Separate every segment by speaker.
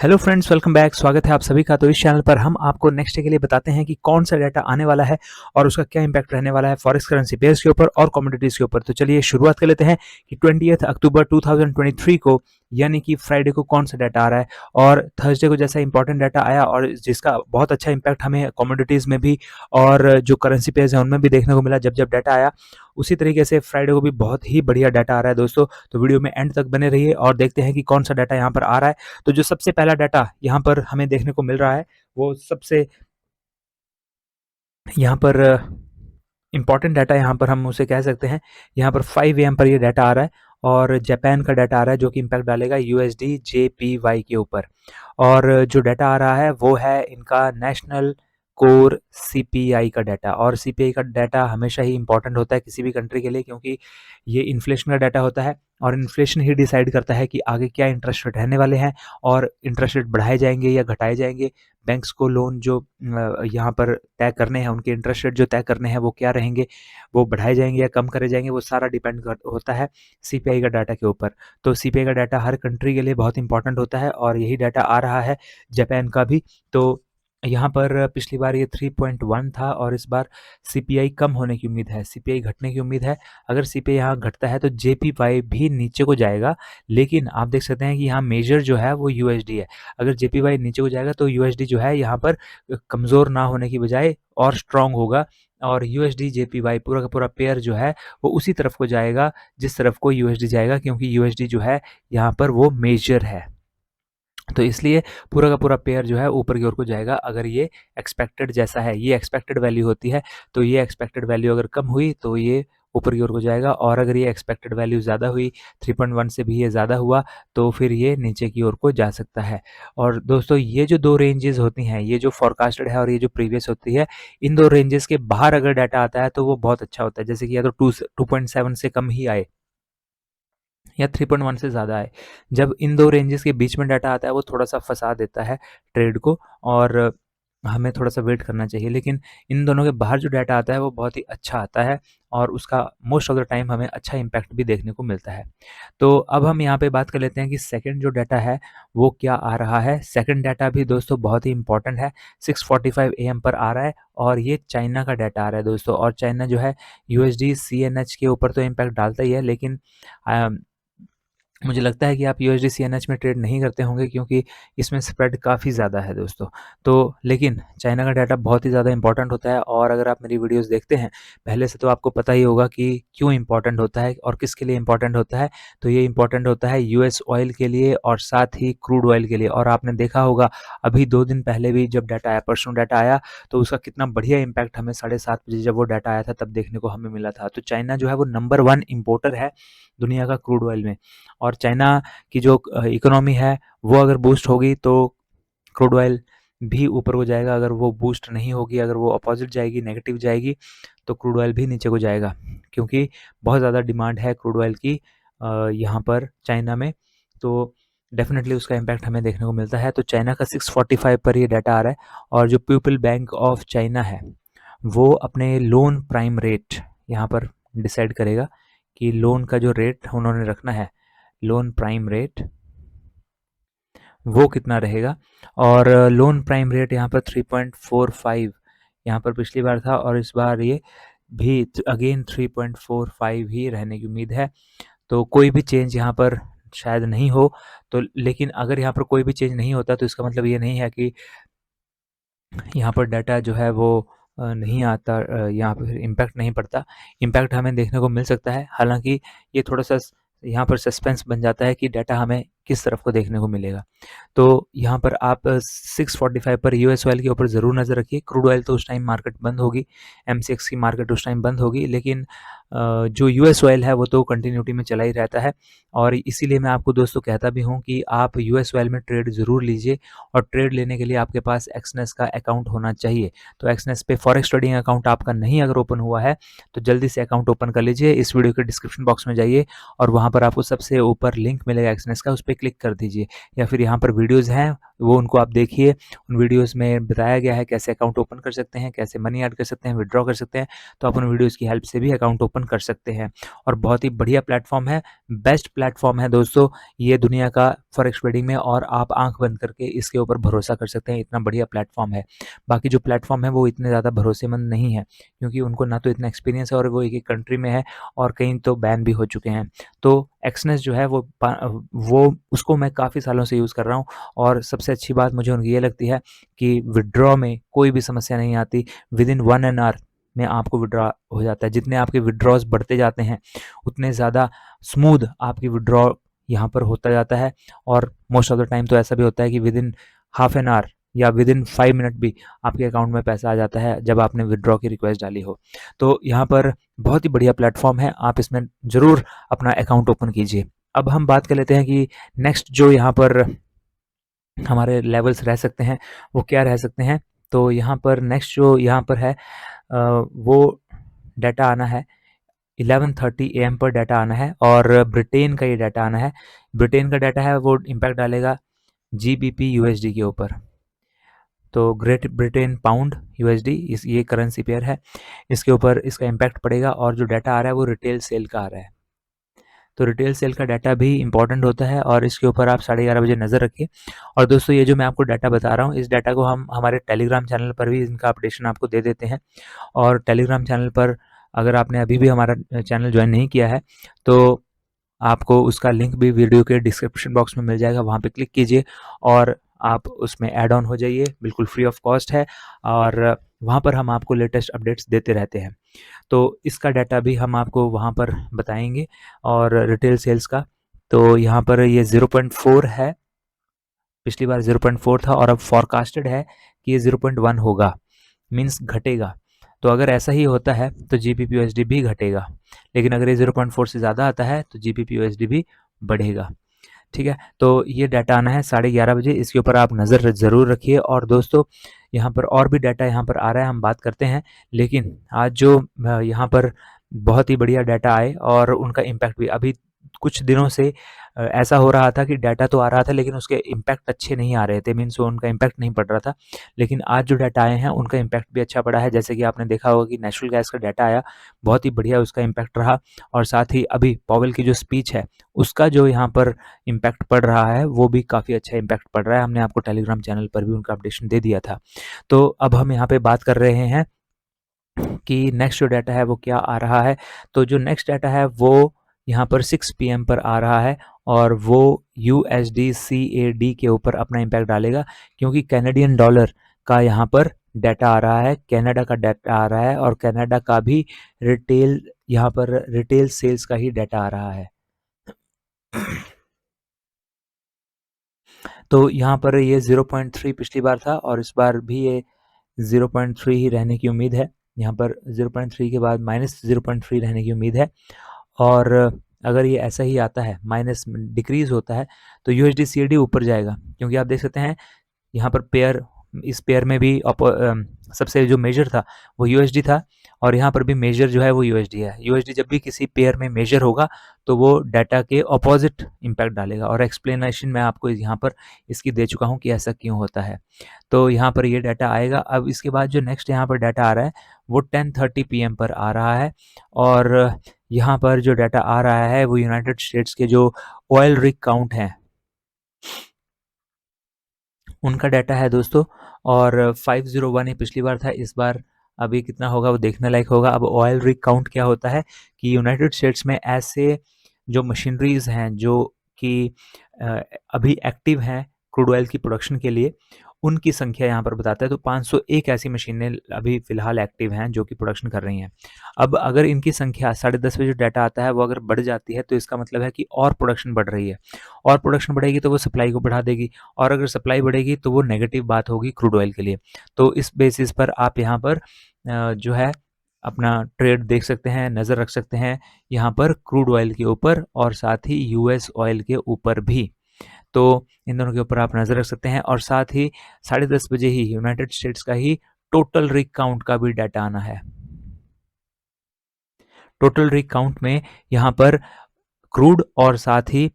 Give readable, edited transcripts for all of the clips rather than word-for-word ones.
Speaker 1: Hello friends, welcome back. स्वागत है आप सभी का। तो इस चैनल पर हम आपको नेक्स्ट डे के लिए बताते हैं कि कौन सा डाटा आने वाला है और उसका क्या इंपैक्ट रहने वाला है फॉरेक्स करेंसी पेयर्स के ऊपर और कमोडिटीज के ऊपर। तो चलिए शुरुआत कर लेते हैं कि 20 अक्टूबर 2023 को यानी कि फ्राइडे को कौन सा डाटा आ रहा है और थर्सडे को जैसा इंपॉर्टेंट डाटा आया और जिसका बहुत अच्छा इंपैक्ट हमें कमोडिटीज में भी और जो करेंसी पेयर्स हैं उनमें भी देखने को मिला जब जब डाटा आया। उसी तरीके से फ्राइडे को भी बहुत ही बढ़िया डाटा आ रहा है दोस्तों। तो वीडियो में एंड तक बने रहिए और देखते हैं कि कौन सा डाटा यहाँ पर आ रहा है। तो जो सबसे पहला डाटा यहाँ पर हमें देखने को मिल रहा है वो सबसे यहाँ पर इम्पॉर्टेंट डाटा यहाँ पर हम उसे कह सकते हैं। यहाँ पर 5 AM पर ये डाटा आ रहा है और जापान का डाटा आ रहा है जो कि इम्पैक्ट डालेगा यूएसडी जेपीवाई के ऊपर। और जो डाटा आ रहा है वो है इनका नेशनल कोर सीपीआई का डाटा। और सीपीआई का डाटा हमेशा ही इंपॉर्टेंट होता है किसी भी कंट्री के लिए, क्योंकि ये इन्फ्लेशन का डाटा होता है और इन्फ्लेशन ही डिसाइड करता है कि आगे क्या इंटरेस्ट रेट रहने वाले हैं और इंटरेस्ट रेट बढ़ाए जाएंगे या घटाए जाएंगे। बैंक्स को लोन जो यहाँ पर तय करने हैं, उनके इंटरेस्ट रेट जो तय करने हैं वो क्या रहेंगे, वो बढ़ाए जाएंगे या कम करे जाएंगे, वो सारा डिपेंड होता है सीपीआई का डाटा के ऊपर। तो सीपीआई का डाटा हर कंट्री के लिए बहुत इंपॉर्टेंट होता है और यही डाटा आ रहा है जापान का भी। तो यहाँ पर पिछली बार ये 3.1 था और इस बार सीपीआई कम होने की उम्मीद है, सीपीआई घटने की उम्मीद है। अगर सीपीआई यहाँ घटता है तो जेपीवाई भी नीचे को जाएगा, लेकिन आप देख सकते हैं कि यहाँ मेजर जो है वो यूएसडी है। अगर जेपीवाई नीचे को जाएगा तो यूएसडी जो है यहाँ पर कमज़ोर ना होने की बजाय और स्ट्रांग होगा और यूएसडी जेपीवाई पूरा का पूरा पेयर जो है वो उसी तरफ को जाएगा जिस तरफ को यूएसडी जाएगा, क्योंकि यूएसडी जो है यहाँ पर वो मेजर है। तो इसलिए पूरा का पूरा पेयर जो है ऊपर की ओर को जाएगा अगर ये एक्सपेक्टेड जैसा है। ये एक्सपेक्टेड वैल्यू होती है, तो ये एक्सपेक्टेड वैल्यू अगर कम हुई तो ये ऊपर की ओर को जाएगा और अगर ये एक्सपेक्टेड वैल्यू ज़्यादा हुई, 3.1 से भी ये ज़्यादा हुआ, तो फिर ये नीचे की ओर को जा सकता है। और दोस्तों ये जो दो रेंजेस होती हैं, ये जो फोरकास्टेड है और ये जो प्रीवियस होती है, इन दो रेंजेस के बाहर अगर डाटा आता है तो वो बहुत अच्छा होता है। जैसे कि या तो 2.7 से कम ही आए या 3.1 से ज़्यादा है। जब इन दो रेंजेस के बीच में डाटा आता है वो थोड़ा-सा फँसा देता है ट्रेड को और हमें थोड़ा-सा वेट करना चाहिए। लेकिन इन दोनों के बाहर जो डाटा आता है वो बहुत ही अच्छा आता है और उसका मोस्ट ऑफ द टाइम हमें अच्छा इम्पैक्ट भी देखने को मिलता है। तो अब हम यहाँ पे बात कर लेते हैं कि सेकंड जो डाटा है वो क्या आ रहा है। सेकंड डाटा भी दोस्तों बहुत ही इम्पोर्टेंट है, 6:45 AM पर आ रहा है और ये चाइना का डाटा आ रहा है दोस्तों। और चाइना जो है यूएसडी सीएनएच के ऊपर तो इम्पैक्ट डालता ही है, लेकिन अ, मुझे लगता है कि आप यूएसडी सीएनएच में ट्रेड नहीं करते होंगे क्योंकि इसमें स्प्रेड काफ़ी ज़्यादा है दोस्तों। तो लेकिन चाइना का डाटा बहुत ही ज़्यादा इंपॉर्टेंट होता है और अगर आप मेरी वीडियोस देखते हैं पहले से तो आपको पता ही होगा कि क्यों इंपॉर्टेंट होता है और किसके लिए इंपॉर्टेंट होता है। तो ये इंपॉर्टेंट होता है यूएस ऑयल के लिए और साथ ही क्रूड ऑयल के लिए। और आपने देखा होगा अभी 2 दिन पहले भी जब डाटा आया, परसों डाटा आया, तो उसका कितना बढ़िया इम्पैक्ट हमें 7:30 बजे जब वो डाटा आया था तब देखने को हमें मिला था। तो चाइना जो है वो नंबर 1 इम्पोर्टर है दुनिया का क्रूड ऑयल में। और चाइना की जो इकोनॉमी है वो अगर बूस्ट होगी तो क्रूड ऑयल भी ऊपर को जाएगा। अगर वो बूस्ट नहीं होगी, अगर वो अपोजिट जाएगी, नेगेटिव जाएगी, तो क्रूड ऑयल भी नीचे को जाएगा, क्योंकि बहुत ज़्यादा डिमांड है क्रूड ऑयल की यहाँ पर चाइना में। तो डेफिनेटली उसका इम्पैक्ट हमें देखने को मिलता है। तो चाइना का 6:45 पर ये डाटा आ रहा है और जो पीपल बैंक ऑफ चाइना है वो अपने लोन प्राइम रेट यहाँ पर डिसाइड करेगा कि लोन का जो रेट उन्होंने रखना है, लोन प्राइम रेट वो कितना रहेगा। और लोन प्राइम रेट यहाँ पर 3.45 यहाँ पर पिछली बार था और इस बार ये भी अगेन 3.45 ही रहने की उम्मीद है। तो कोई भी चेंज यहाँ पर शायद नहीं हो। तो लेकिन अगर यहाँ पर कोई भी चेंज नहीं होता तो इसका मतलब ये नहीं है कि यहाँ पर डाटा जो है वो नहीं आता, यहाँ पर इम्पैक्ट नहीं पड़ता। इम्पैक्ट हमें देखने को मिल सकता है, हालांकि ये थोड़ा सा यहाँ पर सस्पेंस बन जाता है कि डाटा हमें किस तरफ को देखने को मिलेगा। तो यहाँ पर आप 6:45 पर यूएस ऑयल के ऊपर ज़रूर नज़र रखिए। क्रूड ऑयल तो उस टाइम मार्केट बंद होगी, एमसीएक्स की मार्केट उस टाइम बंद होगी, लेकिन जो यूएस ऑयल है वो तो कंटिन्यूटी में चला ही रहता है। और इसीलिए मैं आपको दोस्तों कहता भी हूँ कि आप यूएस ऑयल में ट्रेड ज़रूर लीजिए और ट्रेड लेने के लिए आपके पास एक्सनेस का अकाउंट होना चाहिए। तो एक्सनेस पे फॉरेक्स ट्रेडिंग अकाउंट आपका नहीं अगर ओपन हुआ है तो जल्दी से अकाउंट ओपन कर लीजिए। इस वीडियो के डिस्क्रिप्शन बॉक्स में जाइए और वहाँ पर आपको सबसे ऊपर लिंक मिलेगा एक्सनेस का, उस पर क्लिक कर दीजिए, या फिर यहाँ पर वीडियोज़ हैं वो उनको आप देखिए। उन वीडियोज़ में बताया गया है कैसे अकाउंट ओपन कर सकते हैं, कैसे मनी ऐड कर सकते हैं, विथड्रॉ कर सकते हैं। तो आप उन वीडियोज़ की हेल्प से भी अकाउंट ओपन कर सकते हैं और बहुत ही बढ़िया प्लेटफ़ॉर्म है, बेस्ट प्लेटफ़ॉर्म है दोस्तों ये दुनिया का फॉरेक्स ट्रेडिंग में, और आप आँख बंद करके इसके ऊपर भरोसा कर सकते हैं, इतना बढ़िया प्लेटफ़ॉर्म है। बाकी जो प्लेटफ़ॉर्म है वो इतने ज़्यादा भरोसेमंद नहीं है, क्योंकि उनको ना तो इतना एक्सपीरियंस है और वो एक-एक कंट्री में है और कहीं तो बैन भी हो चुके हैं। तो एक्सनेस जो है वो उसको मैं काफ़ी सालों से यूज़ कर रहा हूँ और सबसे अच्छी बात मुझे उनकी ये लगती है कि विथड्रॉ में कोई भी समस्या नहीं आती। विदिन 1 एन आवर में आपको विथड्रॉ हो जाता है। जितने आपके विथड्रॉज़ बढ़ते जाते हैं, उतने ज़्यादा स्मूथ आपकी विथड्रॉ यहाँ पर होता जाता है और मोस्ट ऑफ द टाइम तो ऐसा भी होता है कि विदिन हाफ एन आवर या विदिन 5 मिनट भी आपके अकाउंट में पैसा आ जाता है जब आपने विथड्रॉ की रिक्वेस्ट डाली हो। तो यहाँ पर बहुत ही बढ़िया प्लेटफ़ॉर्म है, आप इसमें ज़रूर अपना अकाउंट ओपन कीजिए। अब हम बात कर लेते हैं कि नेक्स्ट जो यहाँ पर हमारे लेवल्स रह सकते हैं, वो क्या रह सकते हैं। तो यहाँ पर नेक्स्ट जो यहाँ पर है वो डाटा आना है 11:30 AM पर डाटा आना है और ब्रिटेन का ये डाटा आना है। ब्रिटेन का डाटा है वो इम्पैक्ट डालेगा जीबीपी यूएसडी के ऊपर। तो ग्रेट ब्रिटेन पाउंड यूएसडी इस ये करेंसी पेयर है, इसके ऊपर इसका इम्पैक्ट पड़ेगा और जो डाटा आ रहा है वो रिटेल सेल का आ रहा है। तो रिटेल सेल का डाटा भी इम्पॉर्टेंट होता है और इसके ऊपर आप 11:30 बजे नज़र रखिए। और दोस्तों ये जो मैं आपको डाटा बता रहा हूँ, इस डाटा को हम हमारे टेलीग्राम चैनल पर भी इनका अपडेशन आपको दे देते हैं। और टेलीग्राम चैनल पर अगर आपने अभी भी हमारा चैनल ज्वाइन नहीं किया है तो आपको उसका लिंक भी वीडियो के डिस्क्रिप्शन बॉक्स में मिल जाएगा, वहाँ पे क्लिक कीजिए और आप उसमें ऐड ऑन हो जाइए, बिल्कुल फ्री ऑफ कॉस्ट है और वहाँ पर हम आपको लेटेस्ट अपडेट्स देते रहते हैं। तो इसका डाटा भी हम आपको वहाँ पर बताएंगे और रिटेल सेल्स का। तो यहाँ पर ये 0.4 है, पिछली बार 0.4 था और अब फॉरकास्टेड है कि ये 0.1 होगा, मीन्स घटेगा। तो अगर ऐसा ही होता है तो जीबीपीयूएसडी भी घटेगा, लेकिन अगर ये 0.4 से ज़्यादा आता है तो जीबीपीयूएसडी भी बढ़ेगा। ठीक है, तो ये डाटा आना है 11:30 बजे, इसके ऊपर आप नज़र ज़रूर रखिए। और दोस्तों यहाँ पर और भी डाटा यहाँ पर आ रहा है, हम बात करते हैं। लेकिन आज जो यहाँ पर बहुत ही बढ़िया डाटा आए और उनका इम्पैक्ट भी अभी कुछ दिनों से ऐसा हो रहा था कि डाटा तो आ रहा था लेकिन उसके इम्पैक्ट अच्छे नहीं आ रहे थे, मीन्स उनका इम्पैक्ट नहीं पड़ रहा था। लेकिन आज जो डाटा आए हैं उनका इम्पैक्ट भी अच्छा पड़ा है। जैसे कि आपने देखा होगा कि नेचुरल गैस का डाटा आया, बहुत ही बढ़िया उसका इम्पैक्ट रहा। और साथ ही अभी पॉवेल की जो स्पीच है उसका जो यहाँ पर इम्पैक्ट पड़ रहा है वो भी काफ़ी अच्छा इम्पैक्ट पड़ रहा है। हमने आपको टेलीग्राम चैनल पर भी उनका अपडेशन दे दिया था। तो अब हम यहाँ पे बात कर रहे हैं कि नेक्स्ट जो डाटा है वो क्या आ रहा है। तो जो नेक्स्ट डाटा है वो यहाँ पर 6 PM पर आ रहा है और वो यूएसडी सीएडी के ऊपर अपना इम्पैक्ट डालेगा, क्योंकि कैनेडियन डॉलर का यहाँ पर डाटा आ रहा है, कनाडा का डाटा आ रहा है और कनाडा का भी रिटेल यहाँ पर रिटेल सेल्स का ही डाटा आ रहा है। तो यहाँ पर ये 0.3 पिछली बार था और इस बार भी ये 0.3 ही रहने की उम्मीद है। यहाँ पर 0.3 के बाद -0.3 रहने की उम्मीद है। और अगर ये ऐसा ही आता है, माइनस डिक्रीज़ होता है, तो यूएसडी सीएडी ऊपर जाएगा, क्योंकि आप देख सकते हैं यहाँ पर पेयर, इस पेयर में भी सबसे जो मेजर था वो यूएसडी था और यहाँ पर भी मेजर जो है वो यूएसडी है। यूएसडी जब भी किसी पेयर में मेजर होगा तो वो डाटा के ऑपोजिट इम्पैक्ट डालेगा और एक्सप्लेनेशन मैं आपको यहाँ पर इसकी दे चुका हूँ कि ऐसा क्यों होता है। तो यहाँ पर ये डाटा आएगा। अब इसके बाद जो नेक्स्ट यहाँ पर डाटा आ रहा है वो 10:30 PM पर आ रहा है और यहाँ पर जो डाटा आ रहा है वो यूनाइटेड स्टेट्स के जो ऑयल रिग काउंट हैं उनका डाटा है दोस्तों। और 501 ही पिछली बार था, इस बार अभी कितना होगा वो देखने लायक होगा। अब ऑयल रिग काउंट क्या होता है कि यूनाइटेड स्टेट्स में ऐसे जो मशीनरीज हैं जो कि अभी एक्टिव हैं क्रूड ऑयल की प्रोडक्शन के लिए, उनकी संख्या यहाँ पर बताता है। तो 501 ऐसी मशीनें अभी फ़िलहाल एक्टिव हैं जो कि प्रोडक्शन कर रही हैं। अब अगर इनकी संख्या 10:30 बजे जो डाटा आता है वो अगर बढ़ जाती है तो इसका मतलब है कि और प्रोडक्शन बढ़ रही है, और प्रोडक्शन बढ़ेगी तो वो सप्लाई को बढ़ा देगी, और अगर सप्लाई बढ़ेगी तो वो नेगेटिव बात होगी क्रूड ऑयल के लिए। तो इस बेसिस पर आप यहाँ पर जो है अपना ट्रेड देख सकते हैं, नज़र रख सकते हैं यहाँ पर क्रूड ऑयल के ऊपर और साथ ही यूएस ऑयल के ऊपर भी। तो इन दोनों के ऊपर आप नज़र रख सकते हैं और साथ ही 10:30 बजे ही यूनाइटेड स्टेट्स का ही टोटल रिग काउंट का भी डाटा आना है। टोटल रिग काउंट में यहाँ पर क्रूड और साथ ही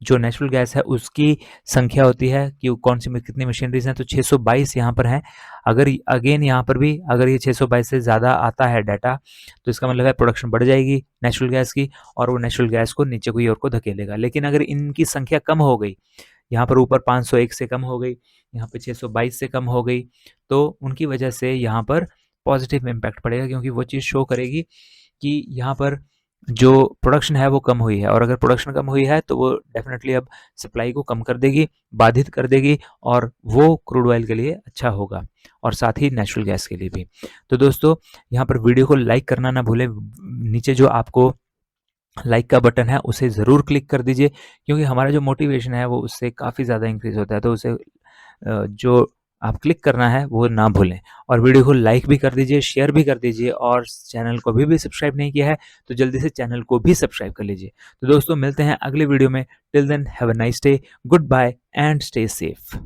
Speaker 1: जो नेचुरल गैस है उसकी संख्या होती है कि कौन सी कितनी मशीनरीज हैं, तो 622 यहाँ पर हैं। अगर अगेन यहाँ पर भी अगर ये 622 से ज़्यादा आता है डाटा, तो इसका मतलब है प्रोडक्शन बढ़ जाएगी नेचुरल गैस की, और वो नेचुरल गैस को नीचे कोई और को धकेलेगा। लेकिन अगर इनकी संख्या कम हो गई, यहाँ पर ऊपर 501 से कम हो गई, यहाँ पे 622 से कम हो गई, तो उनकी वजह से यहाँ पर पॉजिटिव इम्पैक्ट पड़ेगा, क्योंकि वो चीज़ शो करेगी कि यहाँ पर जो प्रोडक्शन है वो कम हुई है, और अगर प्रोडक्शन कम हुई है तो वो डेफिनेटली अब सप्लाई को कम कर देगी, बाधित कर देगी, और वो क्रूड ऑयल के लिए अच्छा होगा, और साथ ही नेचुरल गैस के लिए भी। तो दोस्तों, यहाँ पर वीडियो को लाइक करना ना भूलें, नीचे जो आपको लाइक का बटन है उसे ज़रूर क्लिक कर दीजिए, क्योंकि हमारा जो मोटिवेशन है वो उससे काफ़ी ज़्यादा इंक्रीज़ होता है, तो उसे जो आप क्लिक करना है वो ना भूलें, और वीडियो को लाइक भी कर दीजिए, शेयर भी कर दीजिए, और चैनल को अभी भी सब्सक्राइब नहीं किया है तो जल्दी से चैनल को भी सब्सक्राइब कर लीजिए। तो दोस्तों, मिलते हैं अगले वीडियो में। Till then, have a nice day, good bye and stay safe.